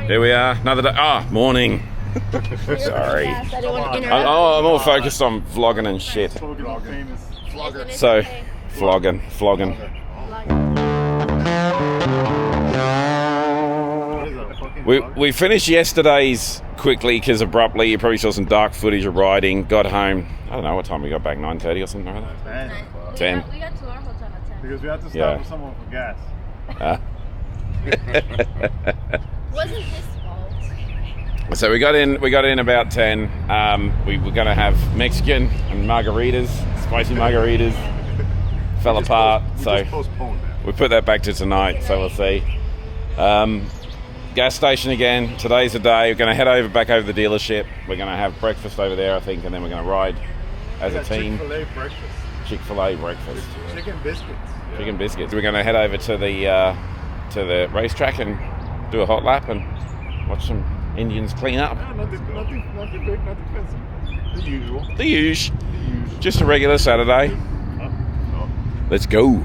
Here we are, another day. Ah, morning. Sorry. I'm all focused on vlogging and shit. So, vlogging. We finished yesterday's quickly because abruptly you probably saw some dark footage of riding. Got home. I don't know what time we got back. 9:30 or something like that. 10. We got to our hotel at 10. Because we had to stop with someone for gas. Wasn't his fault. So we got in about 10. We were going to have Mexican and margaritas, spicy margaritas. Fell apart, so we put that back to tonight. So we'll see. Gas station again. Today's the day. We're going to head back over the dealership. We're going to have breakfast over there, I think, and then we're going to ride as a team. Chick-fil-A breakfast. Chick-fil-A breakfast. Chicken biscuits. Chicken biscuits. We're going to head over to the racetrack and do a hot lap and watch some Indians clean up. Yeah, nothing big, nothing fancy. The usual. The usual. Just a regular Saturday. Let's go.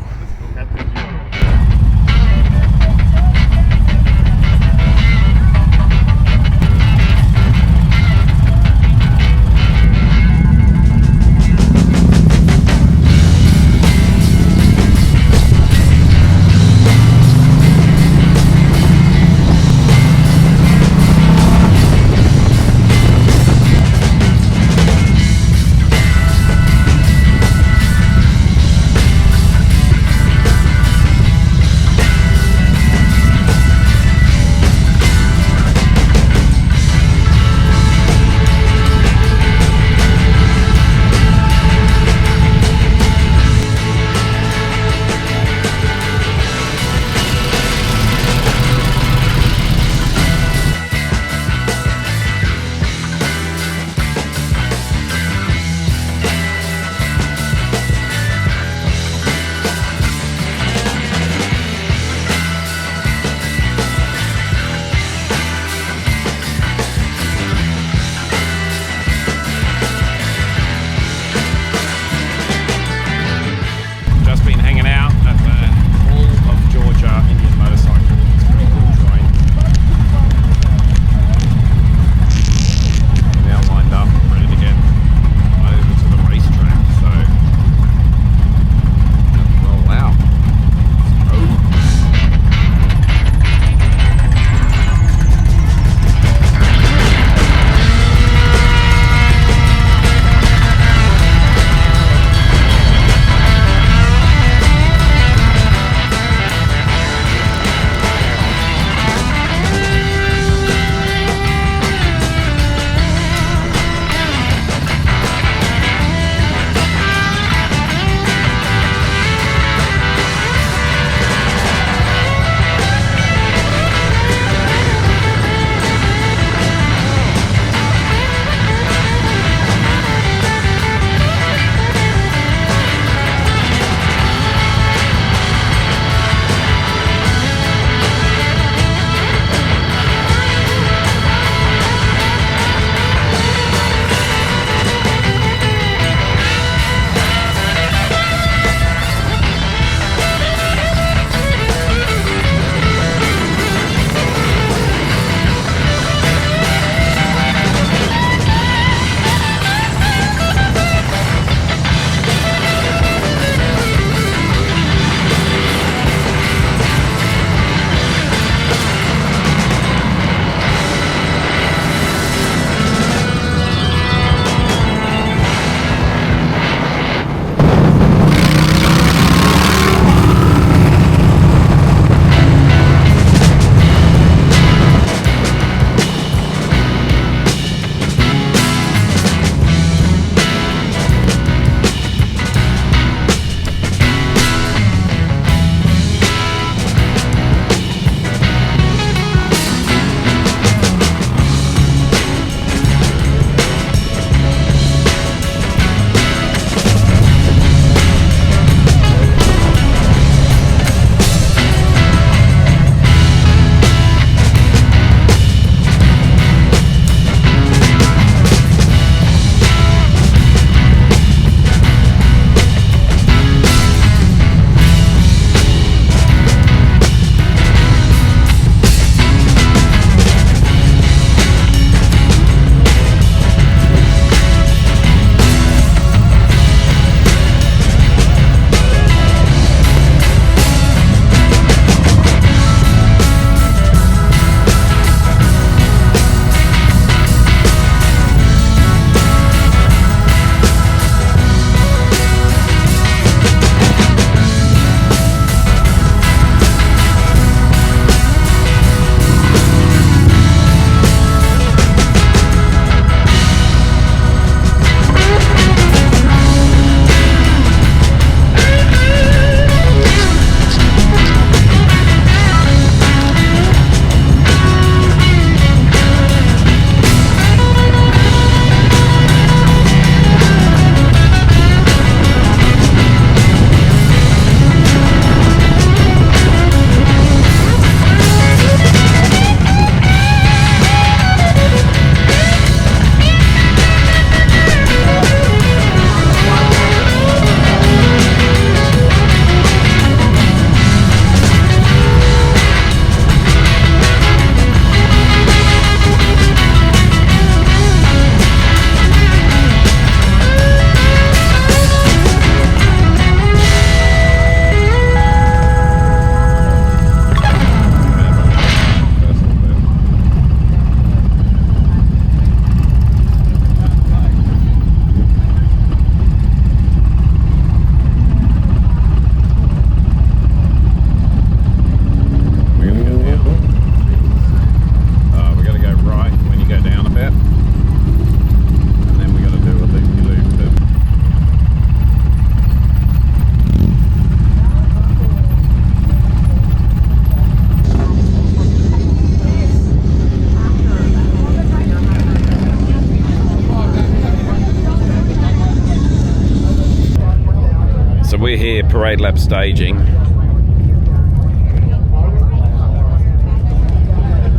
we're here parade lap staging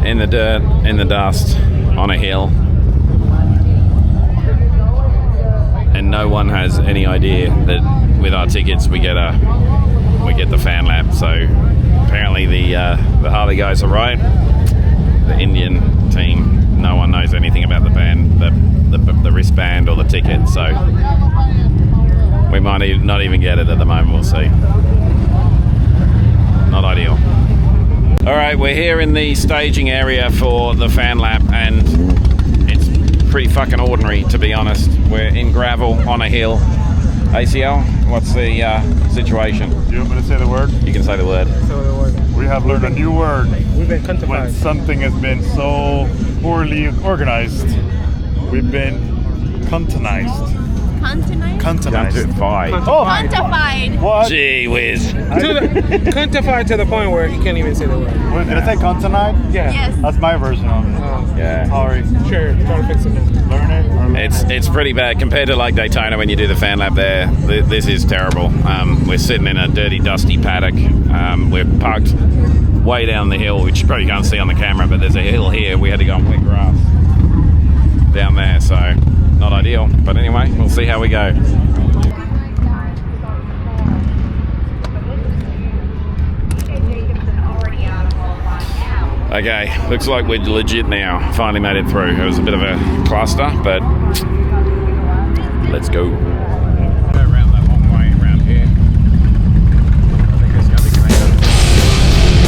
in the dirt, in the dust, on a hill, and no one has any idea that with our tickets we get the fan lap. So apparently the Harley guys are right. The Indian team, no one knows anything about the band, the wristband or the ticket. So we might not even get it at the moment. We'll see. Not ideal. All right, we're here in the staging area for the fan lap, and it's pretty fucking ordinary, to be honest. We're in gravel on a hill. ACL, what's the situation? You want me to say the word? You can say the word. We have learned a new word. We've been When quantified. something has been so poorly organized, we've been contonized. Continent? Quantified. Oh, Quantified. what? Gee whiz. Quantified to the point where you can't even say the word. What, did I say contonized? Yeah. Yes. That's my version of it. Oh, Yeah. Sorry. sure. Try to fix it. Learn it. Or learn It's pretty bad compared to like Daytona when you do the fan lap there. This is terrible. We're sitting in a dirty, dusty paddock. We're parked way down the hill, which you probably can't see on the camera, but there's a hill here. We had to go on wet grass down there, so not ideal. But anyway, we'll see how we go. Okay, looks like we're legit now. Finally made it through. It was a bit of a cluster, but let's go. Go around that long way around here. I think it's going to be connected.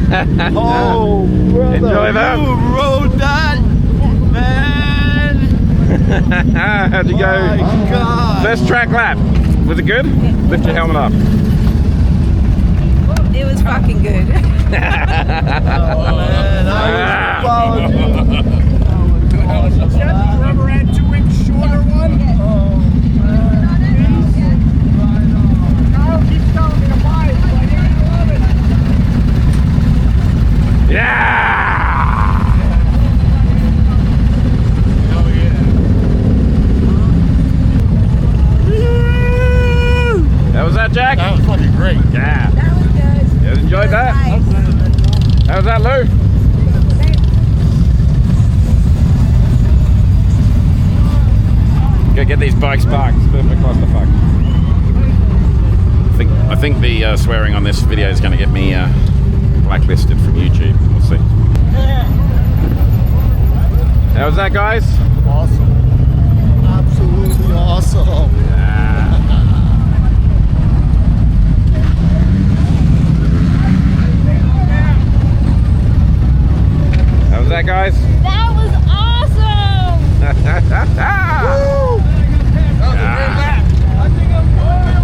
Oh, brother. Enjoy that. You rode that, man. How'd you go? My God. First track lap. Was it good? Lift your helmet up. It was fucking good. Oh, man, I was Rubber had 2-inch shorter one. Kyle keeps telling me to buy it. Like, I love it. Yeah! Hell yeah. How was that, Jack? That was fucking great. Yeah. That was good. You guys enjoyed that? Nice. How was that, Lou? Go get these bikes parked. It's perfect clusterfuck. I think the swearing on this video is going to get me blacklisted from YouTube. We'll see. How was that, guys? Awesome. Absolutely awesome. How was that, guys? That was awesome.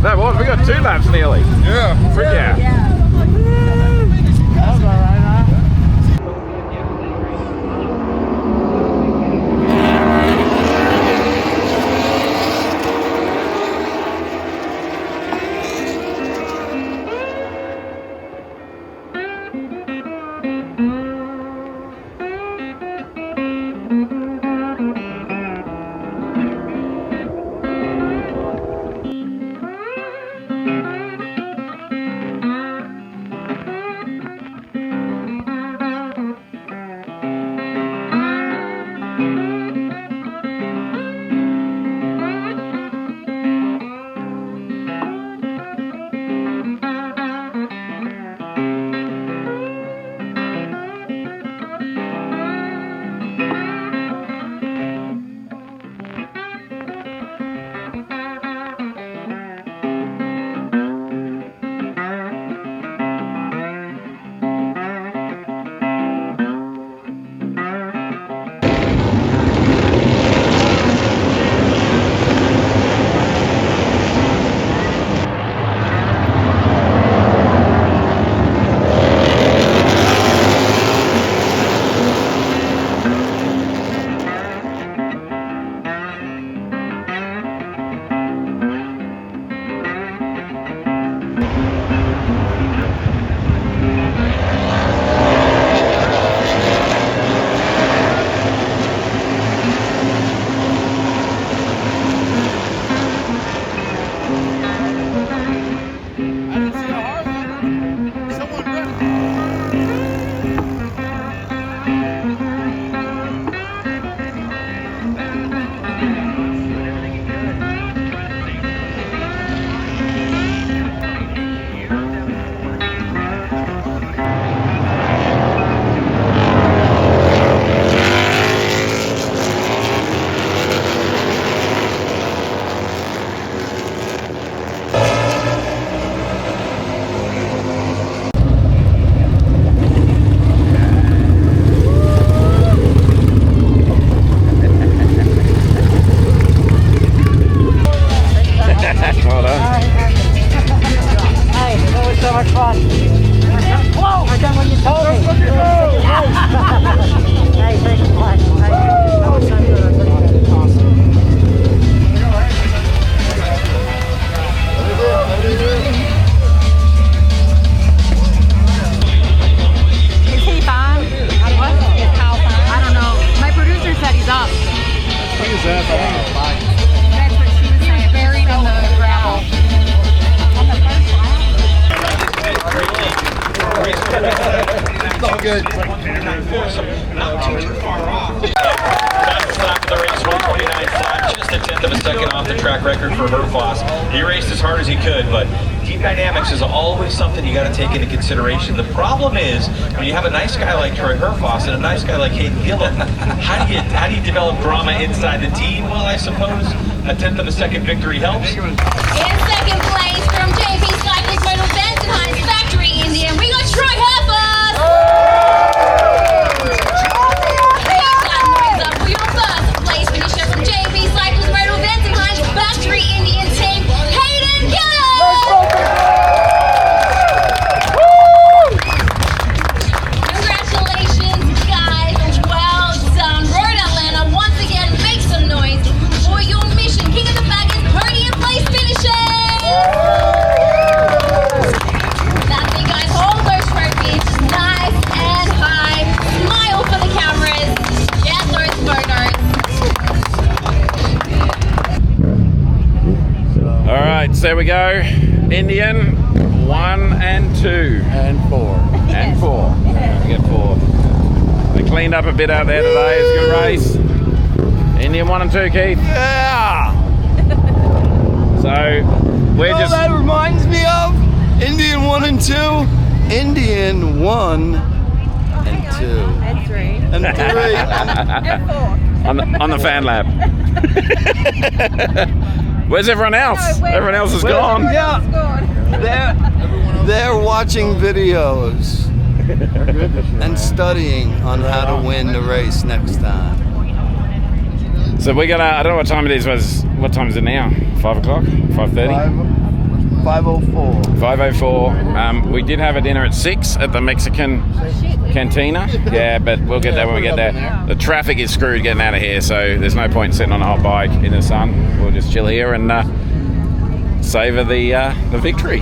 That was. We got 2 laps nearly. Yeah. Frick yeah. good. Not too far off. Fastest lap of the race, 1:29.5, just a tenth of a second off the track record for Herfoss. He raced as hard as he could, but team dynamics is always something you got to take into consideration. The problem is when you have a nice guy like Troy Herfoss and a nice guy like Hayden Gillen, how do you develop drama inside the team? Well, I suppose a tenth of a second victory helps. In second place from JP Cycling Motor Benson Hines Factory Indian, we got Troy Herfoss. there we go. Indian 1 and 2 And 4. and 4. We get 4. They cleaned up a bit out there today. It's a good race. Indian 1 and 2, Keith. Yeah! So we're You know just. what that reminds me of? Indian 1 and 2. Indian 1 and 2. And 3. And 3. And 4. on the fan lap. Where's everyone else? No, where- Everyone else is gone. Yeah. It's gone. They're watching videos and studying on how to win the race next time. So we're gonna. I don't know what time it is. What time is it now? 5 o'clock? 5:30? 5:04. 5:04. We did have a dinner at 6 at the Mexican Cantina. Yeah, but we'll get there when we get there. The traffic is screwed getting out of here, so there's no point sitting on a hot bike in the sun. We'll just chill here and savor the victory.